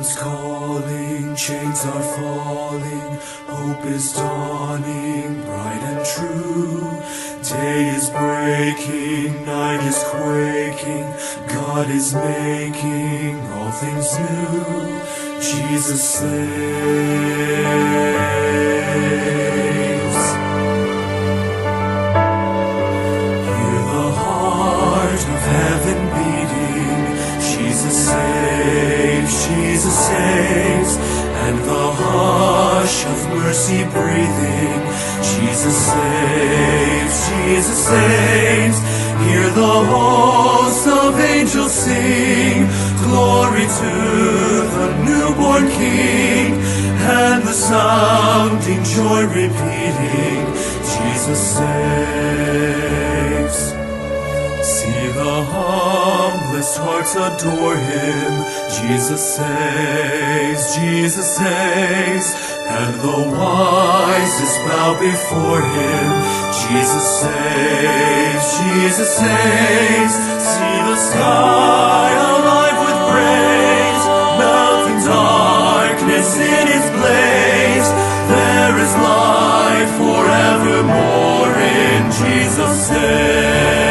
Heaven's calling, chains are falling, hope is dawning, bright and true. Day is breaking, night is quaking, God is making all things new. Jesus saves. Hear the heart of heaven beating, Jesus saves, Jesus saves, and the hush of mercy breathing, Jesus saves, Jesus saves. Hear the hosts of angels sing, glory to the newborn King, and the sounding joy repeating, Jesus saves. See the humblest hearts adore Him, Jesus saves, Jesus saves, and the wisest bow before Him, Jesus saves, Jesus saves. See the sky alive with praise, melting darkness in His blaze. There is light forevermore in Jesus saves.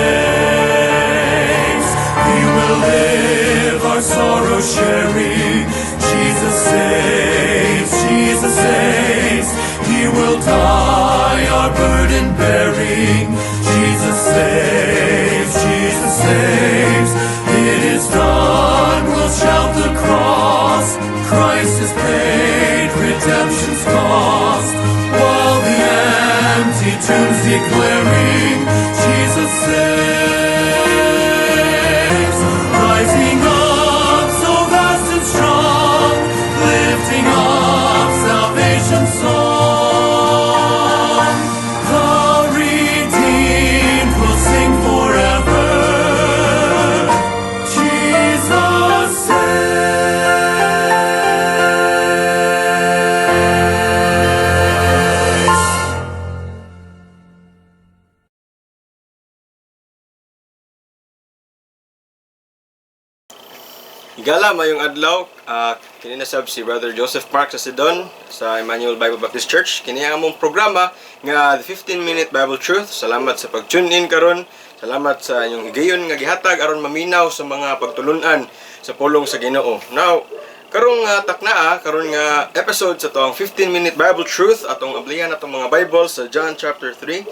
We will live our sorrow sharing, Jesus saves, Jesus saves. He will die our burden bearing, Jesus saves, Jesus saves. It is done, we'll shout the cross, Christ has paid redemption's cost, while the empty tombs declaring, Jesus saves. Rising up so vast and strong, lifting up salvation's song. The redeemed will sing forever, Jesus saves. Higala mayong adlaw, kini na sab si Brother Joseph Mark sa Sidon sa Emmanuel Bible Baptist Church. Kini ang among programa nga the 15-minute Bible Truth. Salamat sa pag-tune in karon. Salamat sa inyong higayon nga gihatag aron maminaw sa mga pagtulunan sa pulong sa Ginoo. Now, karong karon nga episode sa tong 15-minute Bible Truth atong ablihan atong mga Bible sa John chapter 3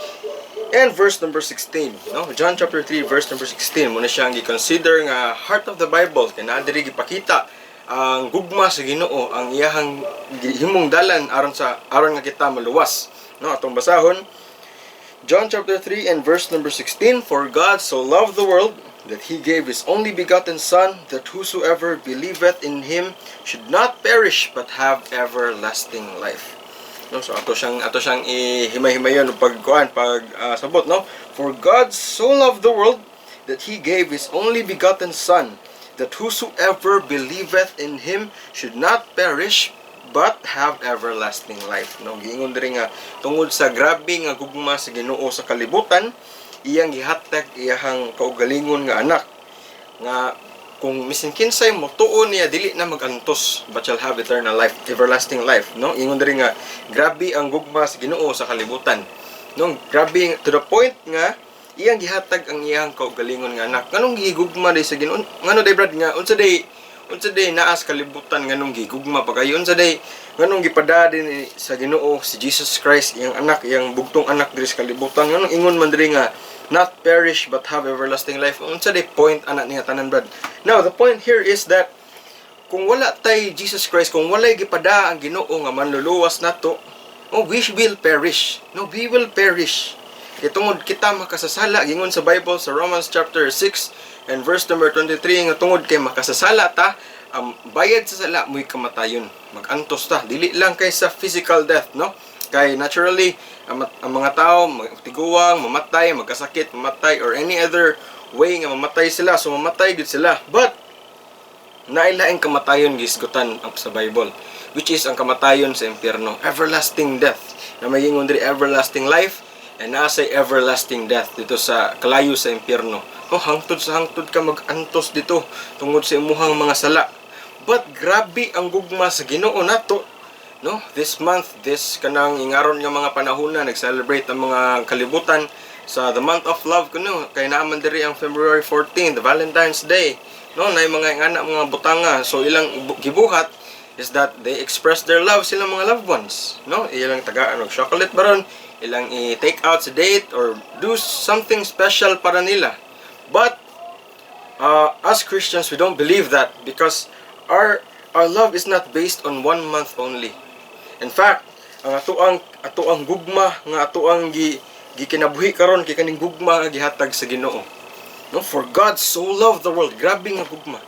and verse number 16, no? John chapter 3 verse number 16 muna siyang gi-consider nga heart of the Bible kay naa diri gipakita ang gugma sa Ginoo, ang iyahang himong dalan aron nga kita maluwas, no? Atong basahon John chapter 3 and verse number 16, for God so loved the world that He gave His only begotten Son, that whosoever believeth in Him should not perish but have everlasting life. No, so ato siyang ihimay-himayon pag sabot, no? For God so loved the world that He gave His only begotten Son, that whosoever believeth in Him should not perish but have everlasting life. No, giingon diri nga tungod sa grabe nga gugma sa Ginoo sa kalibutan, iyang gihatag iyang kaugalingon nga anak nga kung misin kinsay mo tuon niya dili na magantos but shall have eternal life, everlasting life, no? Ingon diri nga grabe ang gugma sa Ginoo sa kalibutan, no? Grabe to the point nga iyang gihatag ang iyang kaugalingon nga anak. Nganong gigugma day sa Ginoo? Ngano day brad nga unsa day naas kalibutan nganong gigugma pagayon unsa day nganong gipada din sa Ginoo si Jesus Christ iyang anak, iyang bugtong anak diri sa kalibutan. Nganong ingon man diri nga not perish but have everlasting life. Unsa day point ana niya tanan brad? Now the point here is that kung wala tay Jesus Christ, kung walay gipada ang Ginoo nga manluluwas nato, we will perish. No, we will perish. Tungod kita makasasala, gingon sa Bible sa Romans chapter 6 and verse number 23 nga tungod kay makasasala ta, ang bayad sa sala mo'y kamatayon. Magantos ta, dili lang kay sa physical death, no? Kay naturally ang mga tao magtiguang, mamatay, magkasakit, mamatay, or any other way nga mamatay sila, so mamatay gid sila. But nailaing kamatayon gisgutan sa Bible, which is ang kamatayon sa impyerno, everlasting death. Na mayingon diri everlasting life and nasa everlasting death dito sa kalayo sa impyerno. Hangtod sa hangtod ka magantos dito tungod sa imuhang mga sala. But grabe ang gugma sa Ginoo nato. No? This month, this kanang ingaron nga mga panahon na nag-celebrate ang mga kalibutan sa the month of love kuno. Kay naaman diri ang February 14, the Valentine's Day. No, na mga ingana mga butanga. So ilang gibuhat is that they express their love sila mga loved ones. No, ilang tagaan og chocolate baron, ilang i-take out sa date or do something special para nila. But as Christians, we don't believe that because our love is not based on 1 month only. In fact, ang atoang gugma nga atoang gikinabuhi karon kay kaning gugma nga gihatag sa Ginoo. No, for God so loved the world. Grabe nga gugma.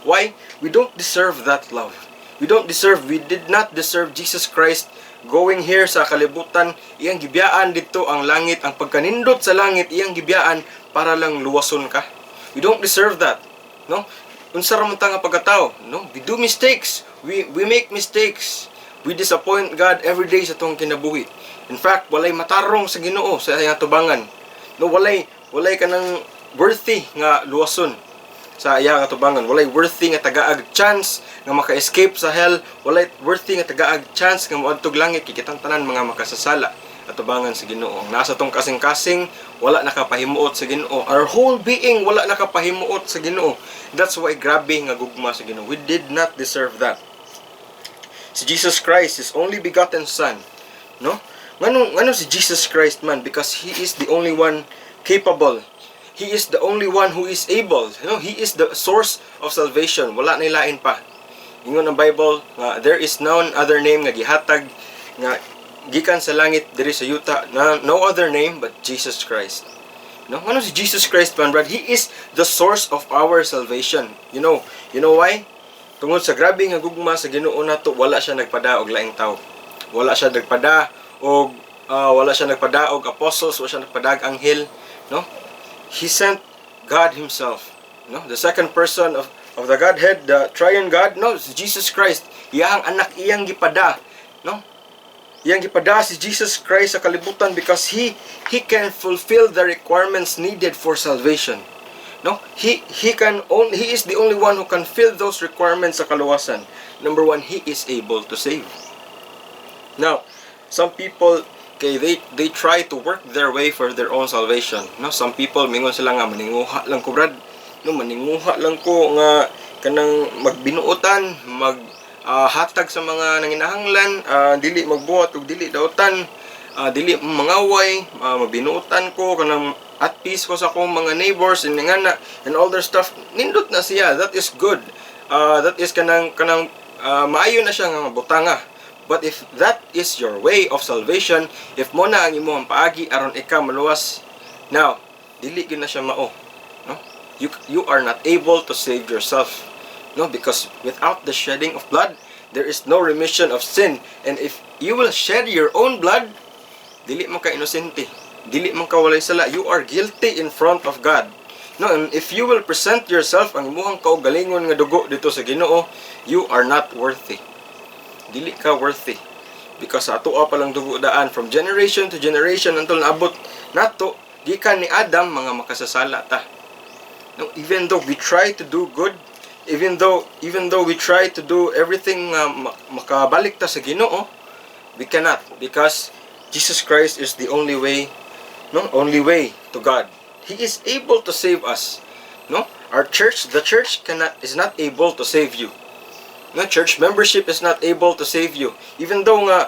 Why? We don't deserve that love. We did not deserve Jesus Christ going here sa kalibutan. Iyang gibiyaan dito ang langit, ang pagkanindot sa langit, iyang gibiyaan para lang luwason ka. We don't deserve that. No? Unsa ra man ta nga pagkatao, no? We do mistakes. We make mistakes. We disappoint God every day sa tong kinabuhi. In fact, walay matarong sa Ginoo sa iyang tubangan. No, walay kanang worthy nga luwason sa iyang tubangan. Walay worthy nga tagaag chance nga maka-escape sa hell. Walay worthy nga tagaag chance nga moadtog langit kikitang tanan mga makasasala at tubangan sa Ginoo. Nasa tong kasing-kasing wala nakapahimuot sa Ginoo. Our whole being wala nakapahimuot sa Ginoo. That's why grabe nga gugma sa Ginoo. We did not deserve that. Si Jesus Christ, His only begotten Son, no? Ngano si Jesus Christ man? Because He is the only one capable. He is the only one who is able. You know, He is the source of salvation. Wala na ilain pa. Ingon ang Bible nga there is none other name nga gihatag nga gikan sa langit diri sa yuta, no other name but Jesus Christ. No, ano si Jesus Christ man, brad? He is the source of our salvation. You know why? Tungod sa grabe nga gugma sa Ginoo nato, wala siya nagpada og laing tawo. Wala siya nagpada og apostles, wala siya nagpada og anghel, no? He sent God Himself, no? The second person of the Godhead, the triune God, no, si Jesus Christ. Iyang anak iyang gipada, no? Iyang gipada si Jesus Christ sa kalibutan because He can fulfill the requirements needed for salvation. No, He is the only one who can fill those requirements sa kaluwasan. Number one, He is able to save. Now, some people they try to work their way for their own salvation. No, some people mingon sila nga maninguha lang ko, brad. No, maninguha lang ko nga kanang magbinuotan, hatag sa mga nanginahanglan, dili magbuhat ug dili daotan, dili mangaway, magbinuotan ko kanang at peace ko sa akong mga neighbors and all their stuff. Nindot na siya. That is good. That is kanang maayo na siya nga butanga. But if that is your way of salvation, if mo na ang imong paagi aron ikaw maluwas, now dili gyud na siya mao. No? You are not able to save yourself. No, because without the shedding of blood, there is no remission of sin. And if you will shed your own blood, dili man ka inosente. Dili man ka walay sala. You are guilty in front of God. No, and if you will present yourself ang imuhang kaugalingon nga dugo dito sa Ginoo, you are not worthy. Dili ka worthy. Because sa atoa pa lang dugo daan from generation to generation until naabot nato gikan ni Adam mga makasasala ta. No, even though we try to do good, even though we try to do everything makabalik ta sa Ginoo, we cannot because Jesus Christ is the only way to God. He is able to save us. No, the church is not able to save you. No, church membership is not able to save you. Even though nga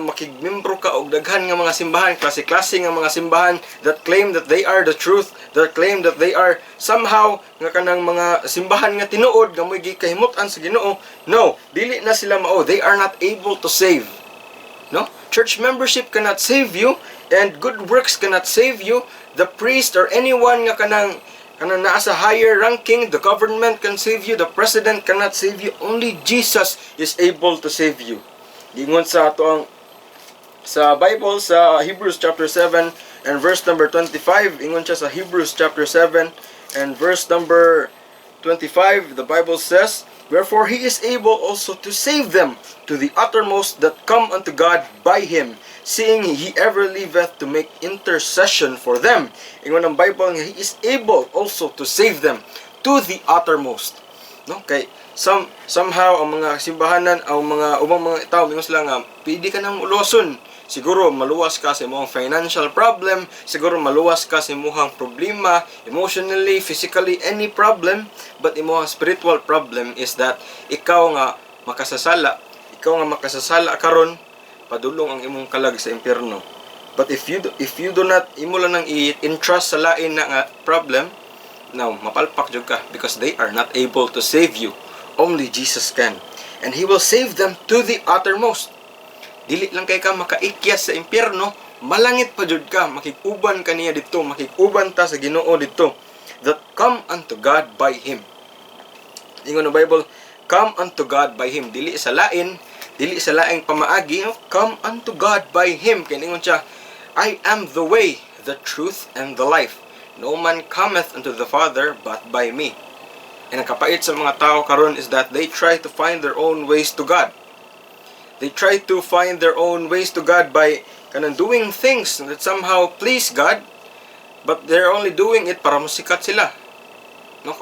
makigmembro ka og daghan nga mga simbahan, klase-klase nga mga simbahan that claim that they are the truth, that claim that they are somehow nga kanang mga simbahan nga tinuod nga moy gikahimutan sa Ginoo. No, dili na sila mao. They are not able to save. No, church membership cannot save you, and good works cannot save you. The priest or anyone nga kanang nasa higher ranking, the government can save you, the president cannot save you. Only Jesus is able to save you. Gingon sa Bible sa Hebrews chapter 7 and verse number 25. Ingon siya sa Hebrews chapter 7 and verse number 25. The Bible says, "Wherefore He is able also to save them to the uttermost that come unto God by Him, seeing He ever liveth to make intercession for them." Ingon ang Bible nga He is able also to save them to the uttermost. No? Kay somehow ang mga simbahanan, ang mga ubang mga tao mingon sila nga pwede ka nang uloson. Siguro maluwas ka sa imong financial problem, siguro maluwas ka sa imong problema, emotionally, physically, any problem, but imong spiritual problem is that ikaw nga makasasala karon, padulong ang imong kalag sa impyerno. But if you do not imo lang nang i-entrust sa lain na nga problem, now mapalpak jud ka because they are not able to save you. Only Jesus can. And He will save them to the uttermost. Dili lang kay ka makaikyas sa impyerno, malangit pa jud ka, makikuban ka niya dito, makikuban ta sa Ginoo dito. That come unto God by Him. Ingon ang Bible, come unto God by Him. Dili sa laing pamaagi, no? Come unto God by Him. Kaya ingon siya, I am the way, the truth, and the life. No man cometh unto the Father but by me. And ang kapait sa mga tao karon is that they try to find their own ways to God. They try to find their own ways to God by doing things that somehow please God, but they're only doing it para musikat sila. No,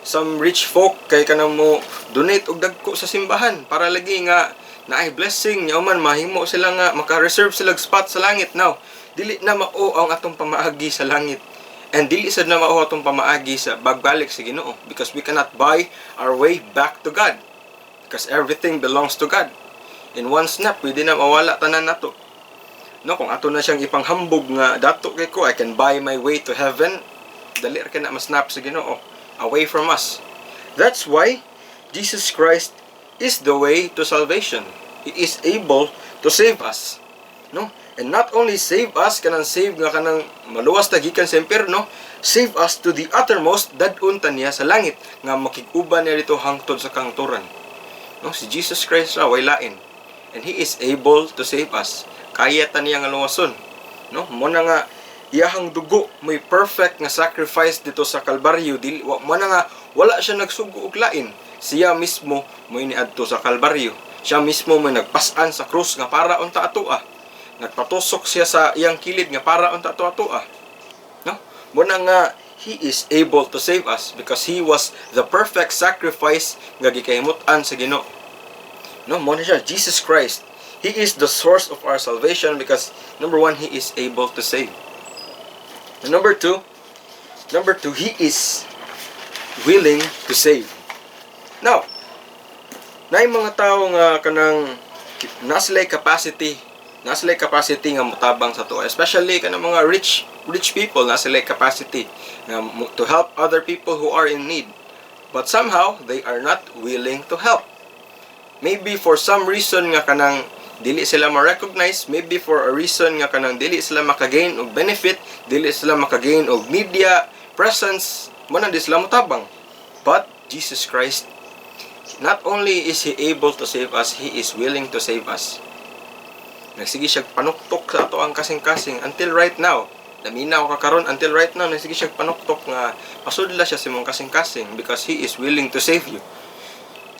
some rich folk kay kanang mo donate og dagko sa simbahan para lagi nga naay blessing nya man mahimo sila nga maka-reserve sila spot sa langit. Now, dili na mao ang atong pamaagi sa langit. And dili sad na mao atong pamaagi sa bagbalik sa Ginoo because we cannot buy our way back to God. Because everything belongs to God. In one snap, pwede na mawala tanan nato. No, kung ato na siyang ipanghambog nga dato kay ko, I can buy my way to heaven. Dali ra ka na masnap sa Ginoo away from us. That's why Jesus Christ is the way to salvation. He is able to save us. No? And not only save us, kanang save nga kanang maluwas ta gikan sa impyerno, save us to the uttermost, dadun ta niya sa langit nga makig-uban niya dito hangtod sa kangturan. No, si Jesus Christ ra way lain. And He is able to save us. Kaya ta niya nga luwason. No, mo na nga iyahang dugo may perfect nga sacrifice dito sa Kalbaryo. Mo na nga wala siya nagsugo og lain. Siya mismo mo iniadto sa Kalbaryo. Siya mismo may nagpas-an sa krus nga para unta atoa. Nagpatusok siya sa iyang kilid nga para unta atoa. No? Mo na nga He is able to save us because He was the perfect sacrifice nga gikahimut-an sa Ginoo. No, mo na siya, Jesus Christ. He is the source of our salvation because number one, He is able to save. And number two, He is willing to save. Now, naay mga tao nga kanang naslay capacity nga mutabang sa to, especially kanang mga rich people naslay capacity to help other people who are in need, but somehow they are not willing to help. Maybe for some reason nga kanang dili sila ma-recognize, maybe for a reason nga kanang dili sila makagain og benefit, dili sila makagain og media presence, mo na di sila mutabang. But Jesus Christ, not only is He able to save us, He is willing to save us. Nagsige siya panuktok sa ato ang kasing-kasing until right now. Laminaw ka karon until right now, nagsige siya panuktok nga pasudla siya sa imong kasing-kasing because He is willing to save you.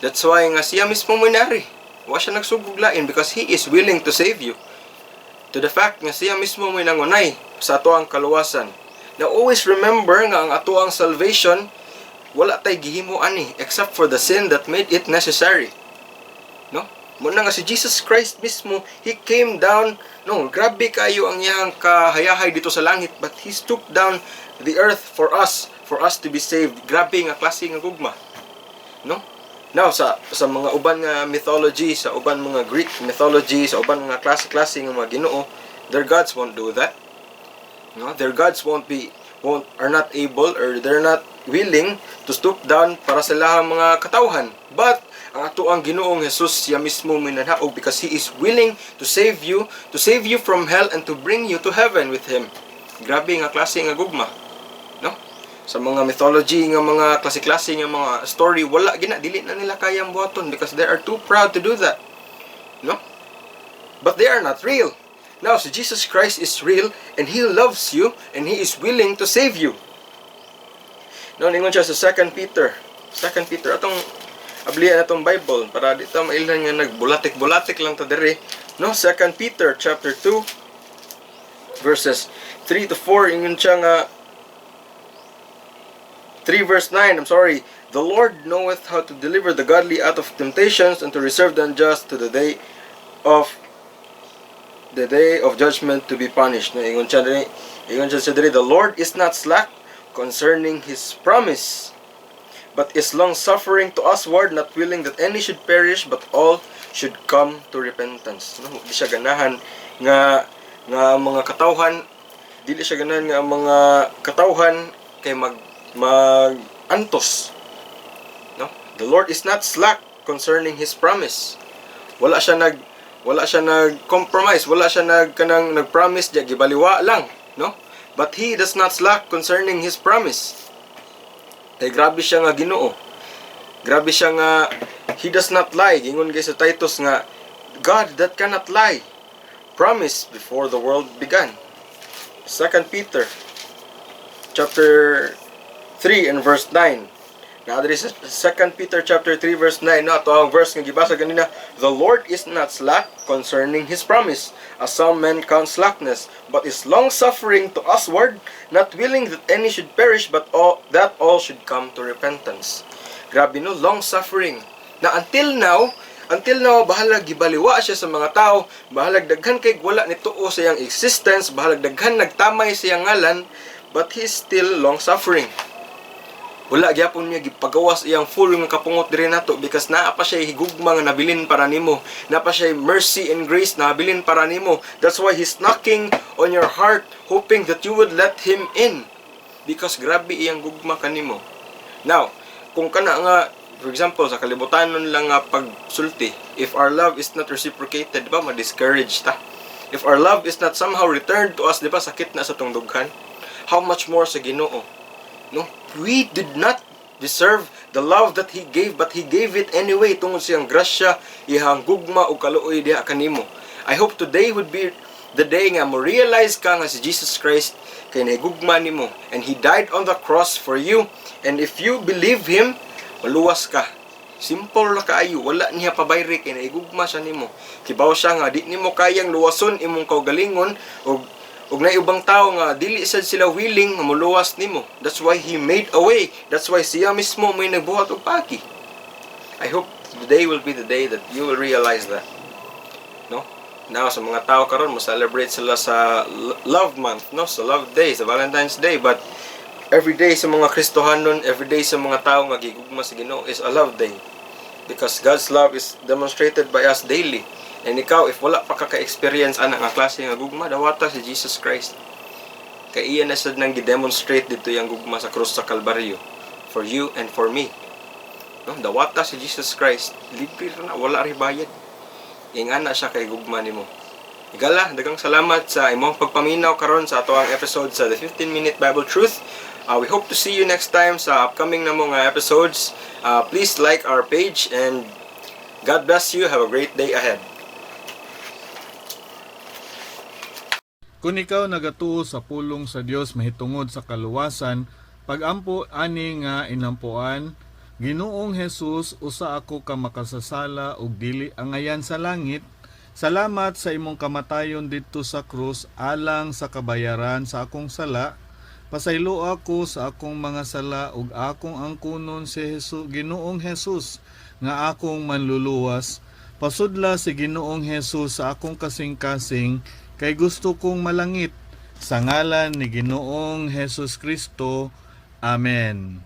That's why nga siya mismo minari. Wa siya nagsuguglain because He is willing to save you. To the fact nga siya mismo may nangunay sa ato ang kaluwasan. Now always remember nga ang ato ang salvation wala tay gihimo ani except for the sin that made it necessary. No? Muna nga si Jesus Christ mismo, He came down. No, grabe kayo ang iyang kahayahay dito sa langit, but He stooped down the earth for us to be saved. Grabe nga klase nga gugma. No? Now, sa mga uban nga mythology, sa uban mga Greek mythology, sa uban mga klase-klase nga mga Ginoo, their gods won't do that. No? Their gods are not able or they're not willing to stoop down para sa lahang mga katawhan. But ang ato ang Ginoong Jesus siya mismo minanhaog because He is willing to save you from hell and to bring you to heaven with Him. Grabe nga klase nga gugma. No? Sa mga mythology nga mga klase-klase nga mga story, wala dili na nila kayang buhaton because they are too proud to do that. No? But they are not real. Now, si Jesus Christ is real and He loves you and He is willing to save you. No, ningon siya sa 2 Peter, atong ablihan atong Bible para dito mailan nga nagbulatik-bulatik lang ta diri. No, 2 Peter chapter 2 verses 3 to 4 ingon siya nga 3 verse 9, The Lord knoweth how to deliver the godly out of temptations, and to reserve the unjust to the day of judgment to be punished. No, ingon siya diri, the Lord is not slack concerning His promise, but is long-suffering to usward, not willing that any should perish, but all should come to repentance. No, di siya ganahan nga mga katawhan, dili siya ganahan nga mga katawhan kay antos. No? The Lord is not slack concerning His promise. Wala siya nag-compromise, wala siya nag-promise diya gibaliwa lang, no? But He does not slack concerning His promise. Kay grabe siya nga Ginoo. Grabe siya nga He does not lie. Gingon kay sa Titus nga God that cannot lie promised before the world began. 2 Peter chapter 3 and verse 9. Naadri sa 2 Peter chapter 3 verse 9, no, ito ang verse nga gibasa kanina, the Lord is not slack concerning His promise, as some men count slackness, but is long-suffering to usward, not willing that any should perish, but that all should come to repentance. Grabe no, long-suffering. Na until now, bahalag gibaliwa siya sa mga tao, bahalag daghan kay wala nituo sa iyang existence, bahalag daghan nagtamay sa iyang ngalan, but He's still long-suffering. Wala gyapon niya gipagawas iyang full nga kapungot diri nato, because naa pa siya higugma nga nabilin para nimo, naa pa siya mercy and grace na nabilin para nimo. That's why He's knocking on your heart, hoping that you would let Him in, because grabe iyang gugma kanimo. Now, kung kana nga, for example, sa kalibutanon lang nga pagsulti, if our love is not reciprocated, di ba, ma-discourage ta. If our love is not somehow returned to us, di ba, sakit na sa tungdughan. How much more sa Ginoo? No, we did not deserve the love that He gave, but He gave it anyway tungod siyang grasya, ihang gugma o kaluoy diha kanimo. I hope today would be the day nga mo realize ka nga si Jesus Christ kay nahigugma nimo, and He died on the cross for you, and if you believe Him, maluwas ka. Simple na kaayo, wala niya pabayri kay nahigugma siya nimo. Kibaw siya nga di nimo kayang luwason imong kaugalingon, ug na ubang tao nga dili sad sila willing nga muluwas nimo. That's why He made a way. That's why siya mismo may nagbuhat og pagi. I hope today will be the day that you will realize that. No? Now sa mga tao karon mo celebrate sila sa love month, no? Sa love day, sa Valentine's Day, but every day sa mga Kristohanon, every day sa mga tao nga gigugma sa Ginoo is a love day. Because God's love is demonstrated by us daily. And ikaw, if wala pa ka-experience ana nga klase nga gugma, dawata si Jesus Christ. Kay iya na sad nang gi-demonstrate dito yung gugma sa krus sa Kalbaryo for you and for me. No, dawata si Jesus Christ, libre na, wala ri bayad. Ingana siya kay gugma nimo. Igala, daghang salamat sa imong pagpaminaw karon sa ato ang episode sa The 15-Minute Bible Truth. We hope to see you next time sa upcoming na mga episodes. Please like our page, and God bless you. Have a great day ahead. Kung ikaw nagatuo sa pulong sa Dios mahitungod sa kaluwasan, pagampo ani nga inampuan, Ginoong Hesus, usa ako ka makasasala ug dili angayan sa langit. Salamat sa imong kamatayon didto sa krus alang sa kabayaran sa akong sala. Pasaylo ako sa akong mga sala ug akong angkunon si Ginoong Hesus nga akong manluluwas. Pasudla si Ginoong Hesus sa akong kasing-kasing, kay gusto kong malangit. Sa ngalan ni Ginoong Hesus Kristo. Amen.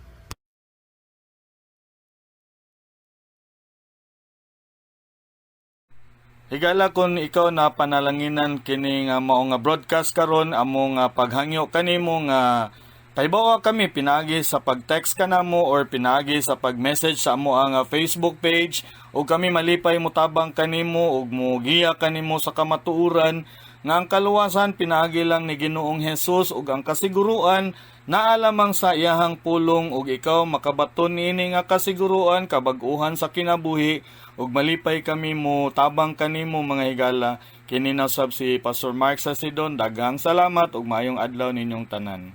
Higala kung ikaw na panalanginan kini nga mao nga broadcast karon, amo nga paghangyo kanimo nga kaybawa kami pinagi sa pag-text kanamo or pinagi sa pag-message sa amo ang Facebook page, ug kami malipay mutabang kanimo ug mugiya kanimo sa kamatuoran nga ang kaluwasan pinagi lang ni Ginoong Hesus, ug ang kasiguruan naa lamang sa iyahang pulong, ug ikaw makabaton niini nga kasiguruan kabag-uhan sa kinabuhi, ug malipay kami mo tabang kanimo mga higala. Kini na sab si Pastor Mark Sasidon. Daghang salamat ug maayong adlaw ninyong tanan.